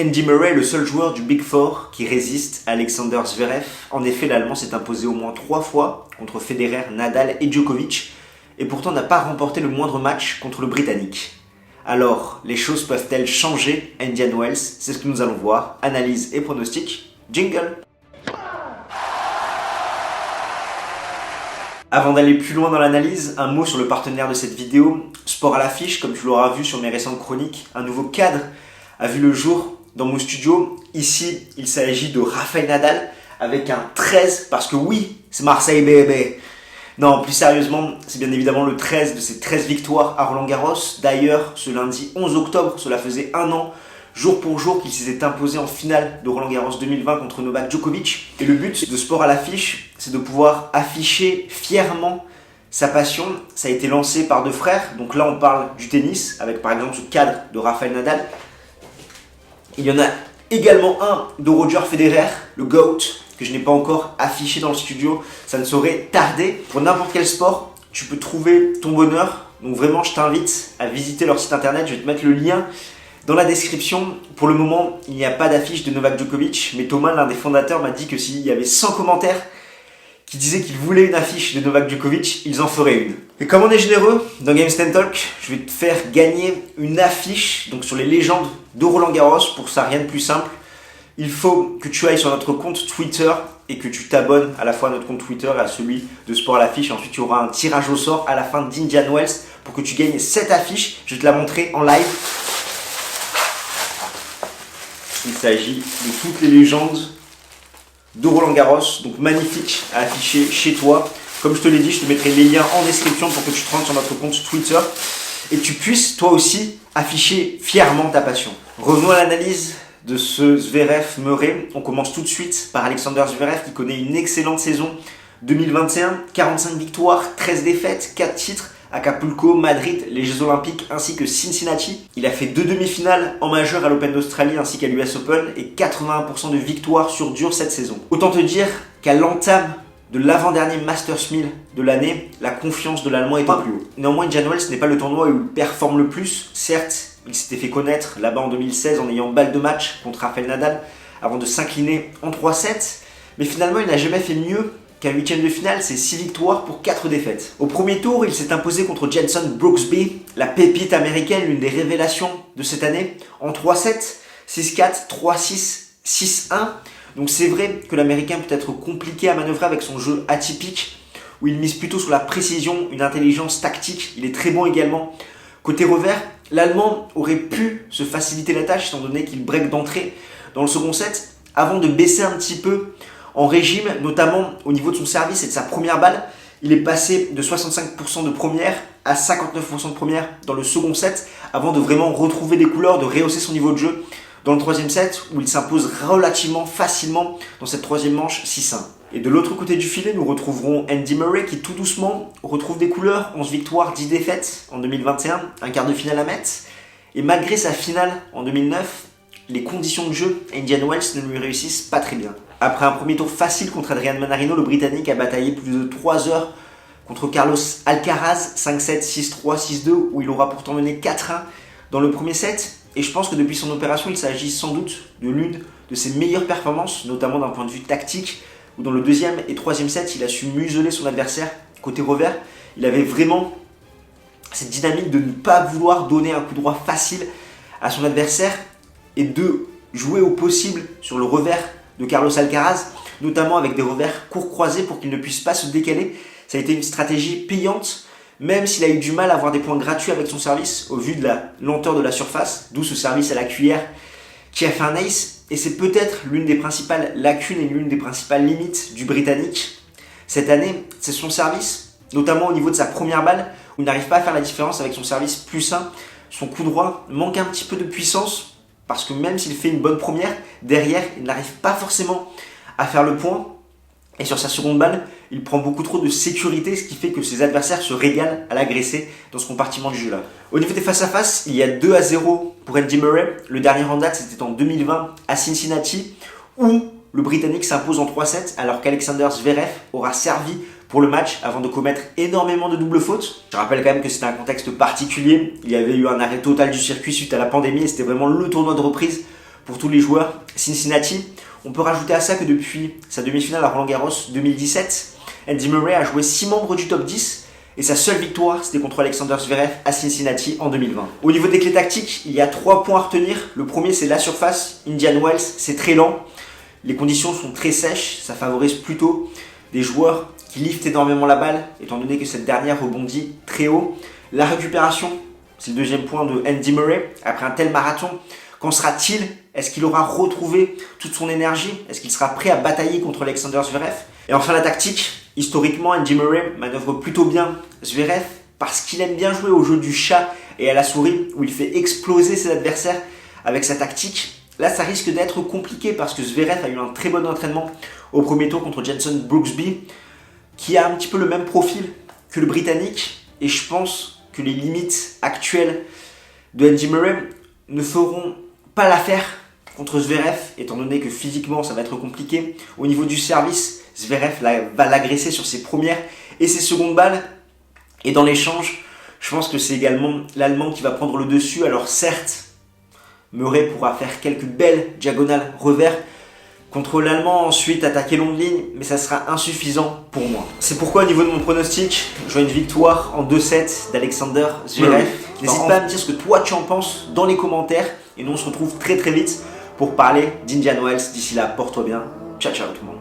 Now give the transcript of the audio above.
Andy Murray est le seul joueur du Big Four qui résiste à Alexander Zverev. En effet, l'Allemand s'est imposé au moins 3 fois contre Federer, Nadal et Djokovic, et pourtant n'a pas remporté le moindre match contre le Britannique. Alors, les choses peuvent-elles changer Indian Wells? C'est ce que nous allons voir. Analyse et pronostic. Jingle! Avant d'aller plus loin dans l'analyse, un mot sur le partenaire de cette vidéo, Sport à l'affiche. Comme tu l'auras vu sur mes récentes chroniques, un nouveau cadre a vu le jour dans mon studio. Ici, il s'agit de Rafael Nadal avec un 13, parce que oui, c'est Marseille bébé. Non, plus sérieusement, c'est bien évidemment le 13 de ses 13 victoires à Roland-Garros. D'ailleurs, ce lundi 11 octobre, cela faisait un an, jour pour jour, qu'il s'était imposé en finale de Roland-Garros 2020 contre Novak Djokovic. Et le but de Sport à l'affiche, c'est de pouvoir afficher fièrement sa passion. Ça a été lancé par deux frères. Donc là, on parle du tennis, avec par exemple ce cadre de Rafael Nadal. Il y en a également un de Roger Federer, le GOAT, que je n'ai pas encore affiché dans le studio. Ça ne saurait tarder. Pour n'importe quel sport, tu peux trouver ton bonheur. Donc vraiment, je t'invite à visiter leur site internet. Je vais te mettre le lien dans la description. Pour le moment, il n'y a pas d'affiche de Novak Djokovic, mais Thomas, l'un des fondateurs, m'a dit que s'il y avait 100 commentaires qui disaient qu'ils voulaient une affiche de Novak Djokovic, ils en feraient une. Et comme on est généreux, dans Game Stand Talk, je vais te faire gagner une affiche donc sur les légendes de Roland Garros. Pour ça, rien de plus simple. Il faut que tu ailles sur notre compte Twitter et que tu t'abonnes à la fois à notre compte Twitter et à celui de Sport à l'affiche. Ensuite, tu auras un tirage au sort à la fin d'Indian Wells pour que tu gagnes cette affiche. Je vais te la montrer en live. Il s'agit de toutes les légendes de Roland Garros, donc magnifique à afficher chez toi. Comme je te l'ai dit, je te mettrai les liens en description pour que tu te rendes sur notre compte Twitter et tu puisses toi aussi afficher fièrement ta passion. Revenons à l'analyse de ce Zverev-Murray. On commence tout de suite par Alexander Zverev qui connaît une excellente saison 2021, 45 victoires, 13 défaites, 4 titres, Acapulco, Madrid, les Jeux Olympiques ainsi que Cincinnati. Il a fait 2 demi-finales en majeur à l'Open d'Australie ainsi qu'à l'US Open et 81% de victoires sur dur cette saison. Autant te dire qu'à l'entame de l'avant-dernier Masters 1000 de l'année, la confiance de l'Allemand est au plus haut. Néanmoins, Indian Wells n'est pas le tournoi où il performe le plus. Certes, il s'était fait connaître là-bas en 2016 en ayant balle de match contre Rafael Nadal avant de s'incliner en 3-7. Mais finalement, il n'a jamais fait mieux qu'un huitième de finale, c'est 6 victoires pour 4 défaites. Au premier tour, il s'est imposé contre Jenson Brooksby, la pépite américaine, l'une des révélations de cette année, en 3-7, 6-4, 3-6, 6-1. Donc c'est vrai que l'Américain peut être compliqué à manœuvrer avec son jeu atypique, où il mise plutôt sur la précision, une intelligence tactique. Il est très bon également. Côté revers, l'Allemand aurait pu se faciliter la tâche, étant donné qu'il break d'entrée dans le second set, avant de baisser un petit peu en régime, notamment au niveau de son service et de sa première balle. Il est passé de 65% de première à 59% de première dans le second set, avant de vraiment retrouver des couleurs, de rehausser son niveau de jeu dans le troisième set, où il s'impose relativement facilement dans cette troisième manche 6-1. Et de l'autre côté du filet, nous retrouverons Andy Murray qui tout doucement retrouve des couleurs, 11 victoires, 10 défaites en 2021, un quart de finale à Metz. Et malgré sa finale en 2009, les conditions de jeu à Indian Wells ne lui réussissent pas très bien. Après un premier tour facile contre Adrian Manarino, le Britannique a bataillé plus de 3 heures contre Carlos Alcaraz, 5-7, 6-3, 6-2, où il aura pourtant mené 4-1 dans le premier set. Et je pense que depuis son opération, il s'agit sans doute de l'une de ses meilleures performances, notamment d'un point de vue tactique, où dans le deuxième et troisième set, il a su museler son adversaire. Côté revers, il avait vraiment cette dynamique de ne pas vouloir donner un coup droit facile à son adversaire et de jouer au possible sur le revers de Carlos Alcaraz, notamment avec des revers courts croisés pour qu'il ne puisse pas se décaler. Ça a été une stratégie payante, même s'il a eu du mal à avoir des points gratuits avec son service, au vu de la lenteur de la surface, d'où ce service à la cuillère qui a fait un ace. Et c'est peut-être l'une des principales lacunes et l'une des principales limites du Britannique cette année, c'est son service, notamment au niveau de sa première balle, où il n'arrive pas à faire la différence avec son service plus sain. Son coup droit manque un petit peu de puissance, parce que même s'il fait une bonne première, derrière, il n'arrive pas forcément à faire le point. Et sur sa seconde balle, il prend beaucoup trop de sécurité, ce qui fait que ses adversaires se régalent à l'agresser dans ce compartiment du jeu-là. Au niveau des face-à-face, il y a 2-0 pour Andy Murray. Le dernier en date, c'était en 2020 à Cincinnati, où le Britannique s'impose en 3-7, alors qu'Alexander Zverev aura servi pour le match avant de commettre énormément de doubles fautes. Je rappelle quand même que c'était un contexte particulier. Il y avait eu un arrêt total du circuit suite à la pandémie et c'était vraiment le tournoi de reprise pour tous les joueurs. Cincinnati, on peut rajouter à ça que depuis sa demi-finale à Roland-Garros 2017, Andy Murray a joué 6 membres du top 10 et sa seule victoire c'était contre Alexander Zverev à Cincinnati en 2020. Au niveau des clés tactiques, il y a 3 points à retenir. Le premier c'est la surface, Indian Wells, c'est très lent, les conditions sont très sèches, ça favorise plutôt des joueurs qui liftent énormément la balle étant donné que cette dernière rebondit très haut. La récupération, c'est le deuxième point de Andy Murray. Après un tel marathon, qu'en sera-t-il? Est-ce qu'il aura retrouvé toute son énergie? Est-ce qu'il sera prêt à batailler contre Alexander Zverev? Et enfin la tactique, historiquement Andy Murray manœuvre plutôt bien Zverev parce qu'il aime bien jouer au jeu du chat et à la souris où il fait exploser ses adversaires avec sa tactique. Là ça risque d'être compliqué parce que Zverev a eu un très bon entraînement au premier tour contre Jenson Brooksby qui a un petit peu le même profil que le Britannique et je pense que les limites actuelles de Andy Murray ne feront pas l'affaire contre Zverev, étant donné que physiquement ça va être compliqué. Au niveau du service, Zverev va l'agresser sur ses premières et ses secondes balles. Et dans l'échange, je pense que c'est également l'Allemand qui va prendre le dessus. Alors certes, Murray pourra faire quelques belles diagonales revers contre l'Allemand, ensuite attaquer longue ligne, mais ça sera insuffisant pour moi. C'est pourquoi au niveau de mon pronostic, je vois une victoire en 2-7 d'Alexander Zverev. N'hésite pas à me dire ce que toi tu en penses dans les commentaires. Et nous on se retrouve très vite pour parler d'Indian Wells. D'ici là, porte-toi bien. Ciao ciao tout le monde.